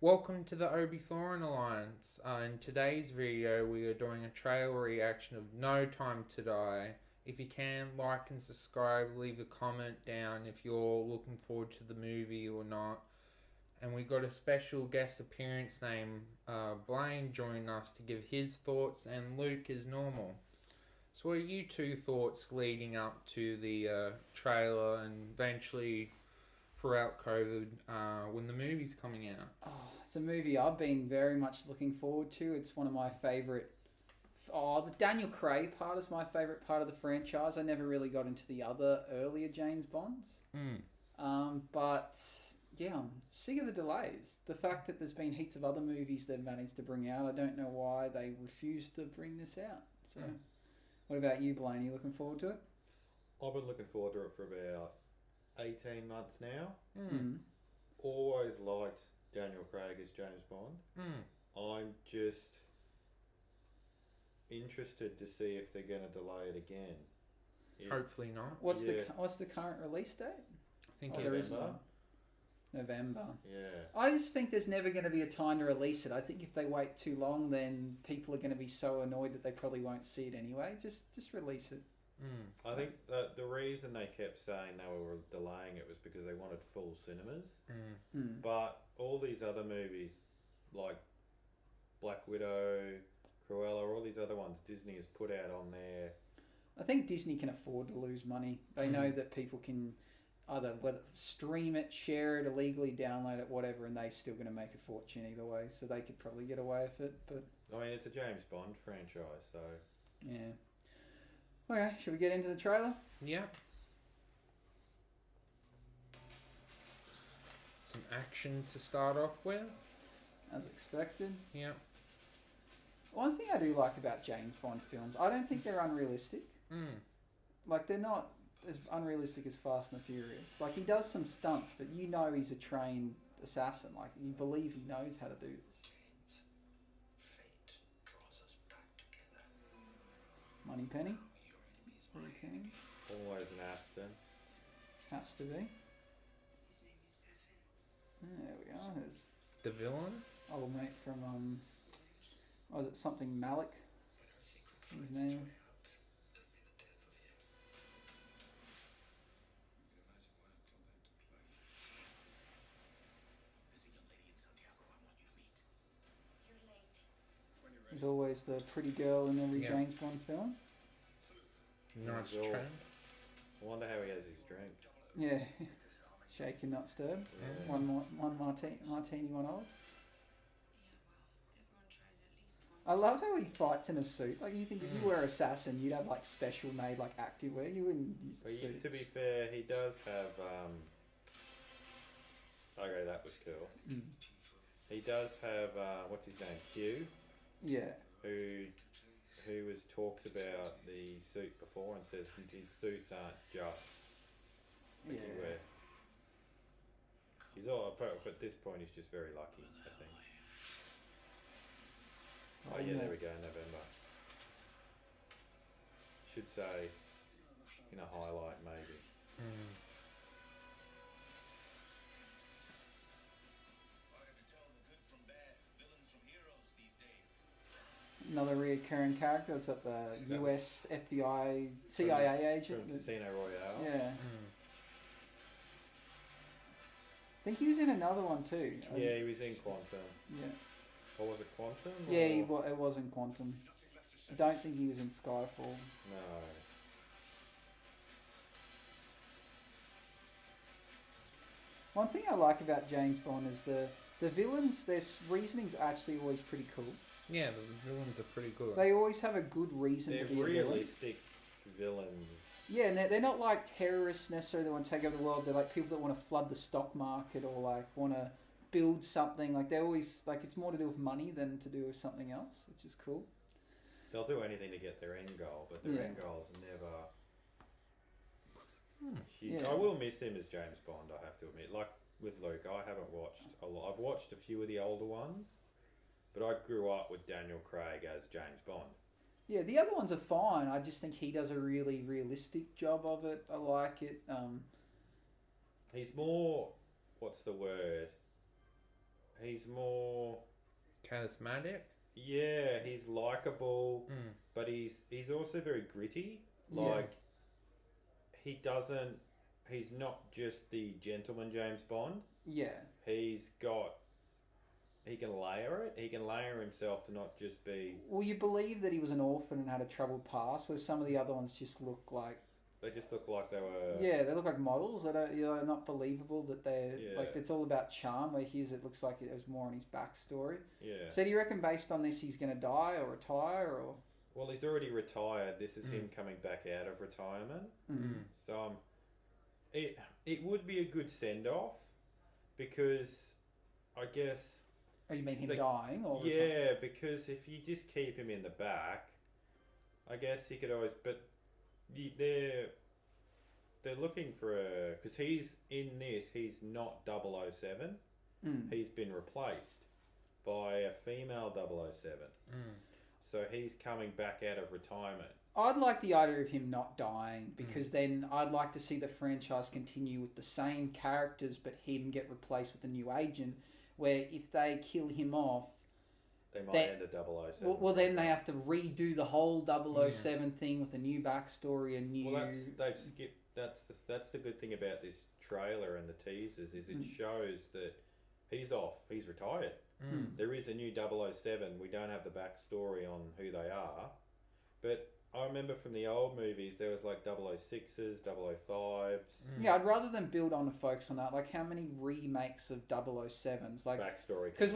Welcome to the Obi Thorin Alliance. In today's video, we are doing a trailer reaction of No Time to Die. If you can, like and subscribe, leave a comment down if you're looking forward to the movie or not. And we got a special guest appearance named Blaine joining us to give his thoughts, and Luke is normal. So what are you two thoughts leading up to the trailer and eventually throughout COVID when the movie's coming out? Oh, it's a movie I've been very much looking forward to. It's one of my favourite. Oh, the Daniel Craig part is my favourite part of the franchise. I never really got into the other earlier James Bonds. But yeah, I'm sick of the delays. The fact that there's been heaps of other movies they've managed to bring out, I don't know why they refuse to bring this out. So, what about you, Blaine? Are you looking forward to it? I've been looking forward to it for about 18 months now. Always liked Daniel Craig as James Bond. I'm just interested to see if they're going to delay it again. Hopefully not. What's the current release date? I think there is November. November. Yeah. I just think there's never going to be a time to release it. I think if they wait too long, then people are going to be so annoyed that they probably won't see it anyway. Just release it. I think that the reason they kept saying they were delaying it was because they wanted full cinemas. But all these other movies, like Black Widow, Cruella, all these other ones Disney has put out on there. I think Disney can afford to lose money. They know that people can either stream it, share it illegally, download it, whatever, and they're still going to make a fortune either way. So they could probably get away with it. But I mean, it's a James Bond franchise, so yeah. Okay, should we get into the trailer? Yeah. Some action to start off with. As expected. Yeah. One thing I do like about James Bond films, I don't think they're unrealistic. Like, they're not as unrealistic as Fast and the Furious. Like, he does some stunts, but you know he's a trained assassin. Like, you believe he knows how to do this. Moneypenny? Okay. always an Aston. Has to be. There we are. There's The villain? old mate from, was it something Malik? His name. There's always the pretty girl in every James Bond film. Nice Cool. trend. I wonder how he has his drink. Yeah. Shaken, not stirred. Yeah. One martini, one old. I love how he fights in a suit. Like, you think if you were an assassin, you'd have like special made like activewear. You wouldn't use a But suit. to be fair, he does have. Okay, that was cool. He does have what's his name, Q, Yeah. who has talked about the suit before and says his suits aren't just what you wear. He's all at this point. He's just very lucky, I think. Oh yeah, there we go, November. Should say in a highlight maybe. Another reoccurring character is that the US FBI CIA agent. From Casino Royale. Yeah. I think he was in another one too. Yeah, he was in Quantum. Yeah. Or was it Quantum? Yeah, or- it was in Quantum. I don't think he was in Skyfall. No. One thing I like about James Bond is the villains, their reasoning's actually always pretty cool. Yeah, the villains are pretty good. They always have a good reason They're to be a villain. realistic villains. Yeah, and they're not like terrorists necessarily that want to take over the world. They're like people that want to flood the stock market or like want to build something. Like they're always like it's more to do with money than to do with something else, which is cool. They'll do anything to get their end goal, but their Yeah. end goal's never huge. Yeah. I will miss him as James Bond, I have to admit. Like with Luke, I haven't watched a lot. I've watched a few of the older ones, but I grew up with Daniel Craig as James Bond. Yeah, the other ones are fine. I just think he does a really realistic job of it. I like it. He's more, what's the word? he's more Charismatic. yeah, he's likable, but he's also very gritty. Like he doesn't. He's not just the gentleman James Bond. Yeah. He's got. He can layer it. He can layer himself to not just be. Will you believe that he was an orphan and had a troubled past, where some of the other ones just look like... They just look like they were. Yeah, they look like models that are, not believable, that they're... Like, it's all about charm, where his, it looks like it was more on his backstory. Yeah. So do you reckon based on this he's going to die or retire, or... Well, he's already retired. This is him coming back out of retirement. So it would be a good send off because I guess. Oh, you mean him dying or? Yeah, because if you just keep him in the back, I guess he could always. But they're looking for a because he's in this. He's not 007. He's been replaced by a female 007. So he's coming back out of retirement. I'd like the idea of him not dying because then I'd like to see the franchise continue with the same characters but him get replaced with a new agent where if they kill him off... They might end a 007. Well, then they have to redo the whole 007 thing with a new backstory, a new... Well, they've skipped... That's the good thing about this trailer and the teasers is it shows that he's off. He's retired. There is a new 007. We don't have the backstory on who they are. But I remember from the old movies, there was like 006s, 005s. Yeah, I'd rather than build on and focus on that. Like, how many remakes of 007s? Like, backstory. Because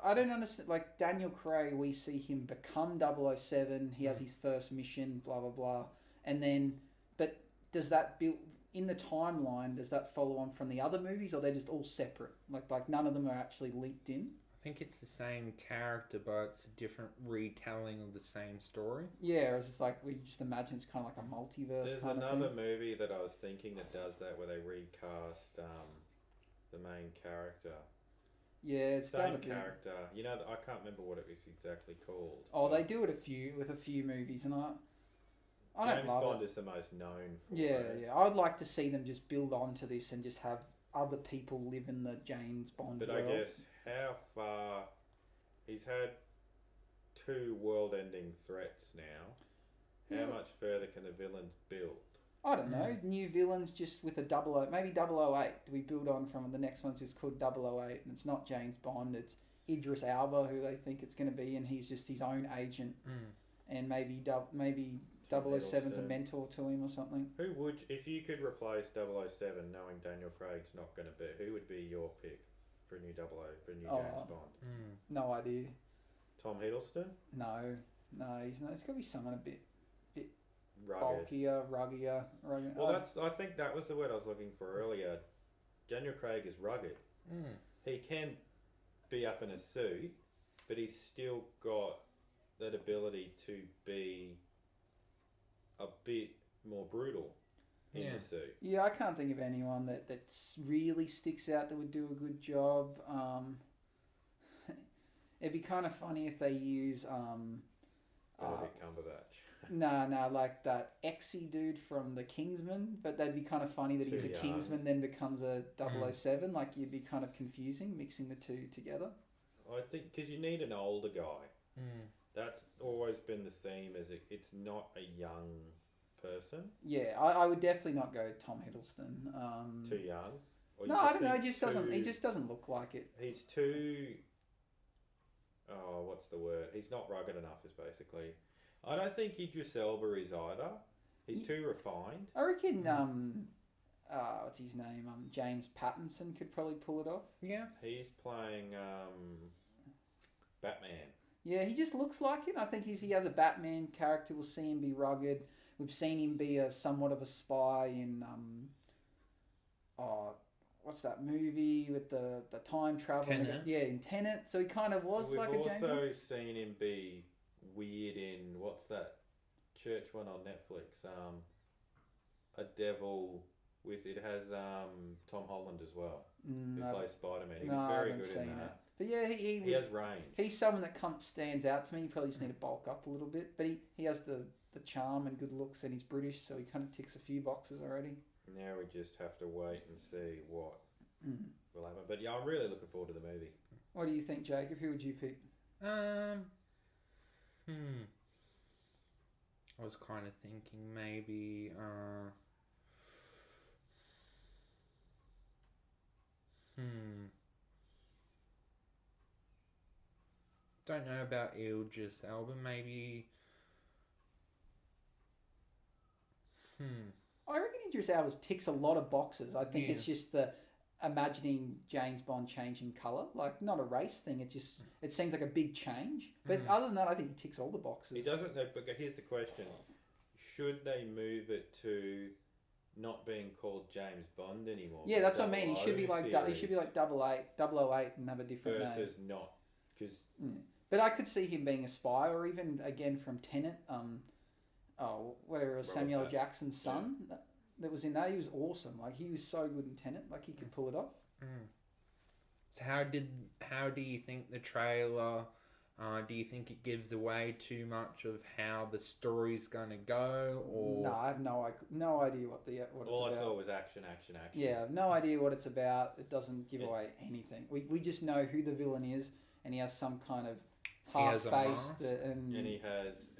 I don't understand. Like, Daniel Craig, we see him become 007. He has his first mission, blah, blah, blah. And then, but does that build... In the timeline, does that follow on from the other movies, or they're just all separate? Like none of them are actually linked in. I think it's the same character, but it's a different retelling of the same story. Yeah, or is it like we just imagine it's kind of like a multiverse? There's kind of another thing? movie that I was thinking that does that, where they recast the main character. Yeah, it's same character. You know, I can't remember what it was exactly called. Oh, they do it with a few movies, and I don't James love Bond it. is the most known for Yeah, it. yeah. I'd like to see them just build onto this and just have other people live in the James Bond But world. I guess how far he's had 2 world-ending threats now. How much further can the villains build? I don't know. New villains just with a 00, maybe 008. Do we build on from the next one's just called 008 and it's not James Bond, it's Idris Elba who they think it's going to be and he's just his own agent. And maybe 007's a mentor to him or something. Who would, if you could replace 007 knowing Daniel Craig's not going to be, who would be your pick for a new James Bond? No idea. Tom Hiddleston? No, he's not. It's got to be someone a bit Rugged. bulkier, ruggier. Well, I think that was the word I was looking for earlier. Daniel Craig is rugged. He can be up in a suit, but he's still got that ability to be a bit more brutal in the suit. Yeah, I can't think of anyone that really sticks out that would do a good job. It'd be kind of funny if they use Benedict Cumberbatch. No, like that Exy dude from the Kingsman, but that'd be kind of funny that he's a Kingsman then becomes a 007. Like, you'd be kind of confusing mixing the two together. I think because you need an older guy. That's always been the theme. It's not a young person. Yeah, I would definitely not go Tom Hiddleston. Too young. No, I don't know. He just doesn't look like it. He's too. Oh, what's the word? He's not rugged enough. Is basically. I don't think Idris Elba is either. He's too refined. I reckon. What's his name? James Pattinson could probably pull it off. Yeah. He's playing Batman. Yeah, he just looks like it. I think he has a Batman character. We'll see him be rugged. We've seen him be somewhat of a spy in what's that movie with the time travel? Tenet. Yeah, in Tenet. So he kind of was like a James Bond. We've also seen him be weird in what's that church one on Netflix? A Devil with it has Tom Holland as well, who plays Spider-Man. He was very good in that. But yeah, he has range. He's someone that stands out to me. You probably just need to bulk up a little bit, but he has the charm and good looks, and he's British, so he kind of ticks a few boxes already. Now we just have to wait and see what will happen. But yeah, I'm really looking forward to the movie. What do you think, Jacob? Who would you pick? I was kind of thinking maybe. Don't know about Idris Elba. Maybe. I reckon Idris Elba ticks a lot of boxes. I think it's just the imagining James Bond changing colour, like not a race thing. It seems like a big change. But other than that, I think he ticks all the boxes. He doesn't know. But here's the question: should they move it to not being called James Bond anymore? Yeah, that's what I mean. He should be like 008 and have a different name. Versus not, because. But I could see him being a spy, or even again from Tenet. Whatever it was, Samuel L. Jackson's son that was in that. He was awesome. Like he was so good in Tenet. Like he could pull it off. So how do you think the trailer? Do you think it gives away too much of how the story's going to go? Or no, I have no idea what it's about. All I saw was action. Yeah, no idea what it's about. It doesn't give away anything. We just know who the villain is, and he has some kind of half face, and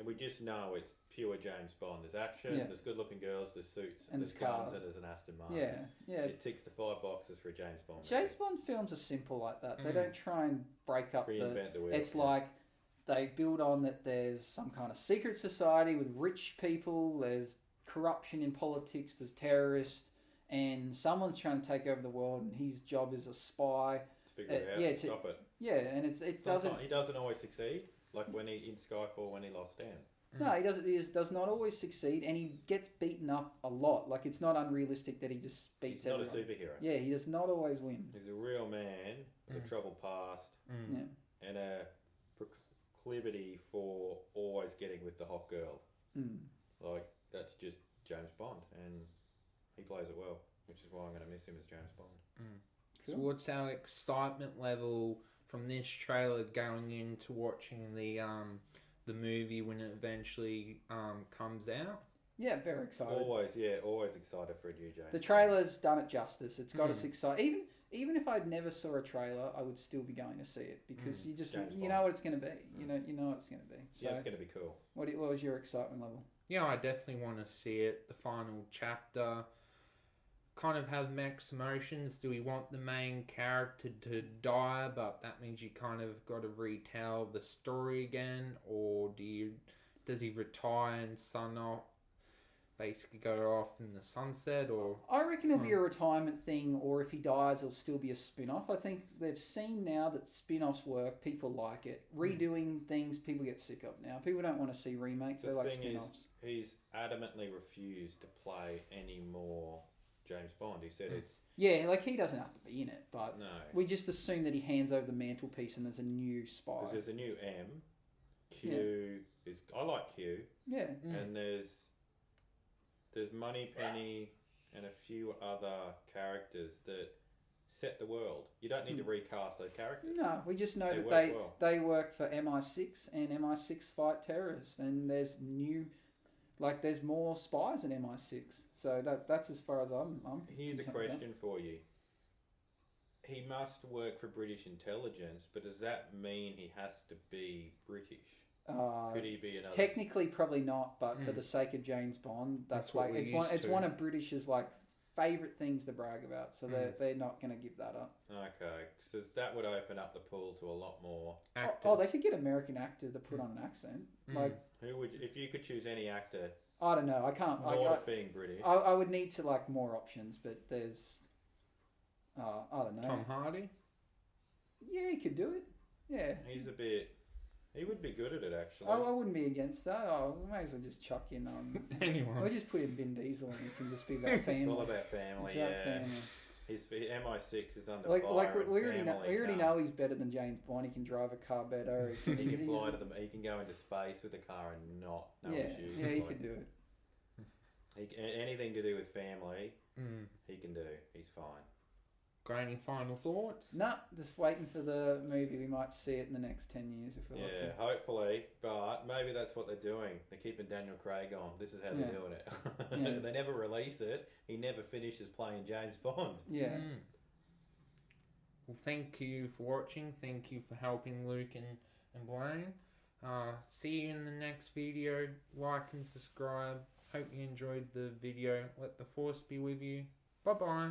we just know it's pure James Bond. There's action, there's good looking girls, there's suits, and there's guns, and there's an Aston Martin. Yeah. It ticks the 5 boxes for a James Bond. James Bond films are simple like that. They don't try and break up reinvent the wheel. It's like they build on that there's some kind of secret society with rich people, there's corruption in politics, there's terrorists, and someone's trying to take over the world, and his job is a spy. To figure out to stop it. Yeah, and it doesn't. He doesn't always succeed. Like when in Skyfall when he lost Dan. No, he doesn't. He does not always succeed, and he gets beaten up a lot. Like it's not unrealistic that he just beats everyone. He's not a superhero. Yeah, he does not always win. He's a real man with a troubled past and a proclivity for always getting with the hot girl. Like that's just James Bond, and he plays it well, which is why I'm going to miss him as James Bond. Cool. So what's our excitement level from this trailer going into watching the movie when it eventually comes out? Yeah, very excited. Always excited for a new James. The trailer's done it justice. It's got us excited. Even if I'd never saw a trailer, I would still be going to see it because you just know what it's going to be. You know what it's going to be. So it's going to be cool. What was your excitement level? Yeah, I definitely want to see it. The final chapter. Kind of have mixed emotions. Do we want the main character to die, but that means you kind of got to retell the story again, or does he retire and basically go off in the sunset? Or I reckon it'll be a retirement thing, or if he dies, it'll still be a spin-off. I think they've seen now that spin-offs work. People like it. Redoing things, people get sick of now. People don't want to see remakes. They like spin-offs. He's adamantly refused to play any more James Bond. He said it's... Yeah, like he doesn't have to be in it, but no. We just assume that he hands over the mantelpiece and there's a new spy. Because there's a new M. Q is... I like Q. Yeah. And there's Moneypenny and a few other characters that set the world. You don't need to recast those characters. No, we just know that they work for MI6 and MI6 fight terrorists, and there's more spies in MI6. So that's as far as I'm Here's a question for you. He must work for British intelligence, but does that mean he has to be British? Could he be another? Technically, probably not. But for the sake of James Bond, that's like it's one of British's like favourite things to brag about. So they're not going to give that up. Okay, because that would open up the pool to a lot more actors. Oh, they could get American actors to put on an accent. Like who would, if you could choose any actor? I don't know. I can't. Not being British. I would need to like more options, but there's. I don't know. Tom Hardy. Yeah, he could do it. Yeah. He's a bit. He would be good at it, actually. I wouldn't be against that. We may as well just chuck in anyone. We'll just put in Vin Diesel, and it can just be about family. It's all about family. It's about family. His MI6 is under fire. Like we already know he's better than James Bond. He can drive a car better. He can fly to them. He can go into space with a car and no issues. Yeah, he can do it. Anything to do with family, he can do. He's fine. Got any final thoughts? No, just waiting for the movie. We might see it in the next 10 years if we're lucky. Yeah, hopefully. But maybe that's what they're doing. They're keeping Daniel Craig on. This is how they're doing it. They never release it. He never finishes playing James Bond. Yeah. Well, thank you for watching. Thank you for helping Luke and Blaine. See you in the next video. Like and subscribe. Hope you enjoyed the video. Let the force be with you. Bye bye.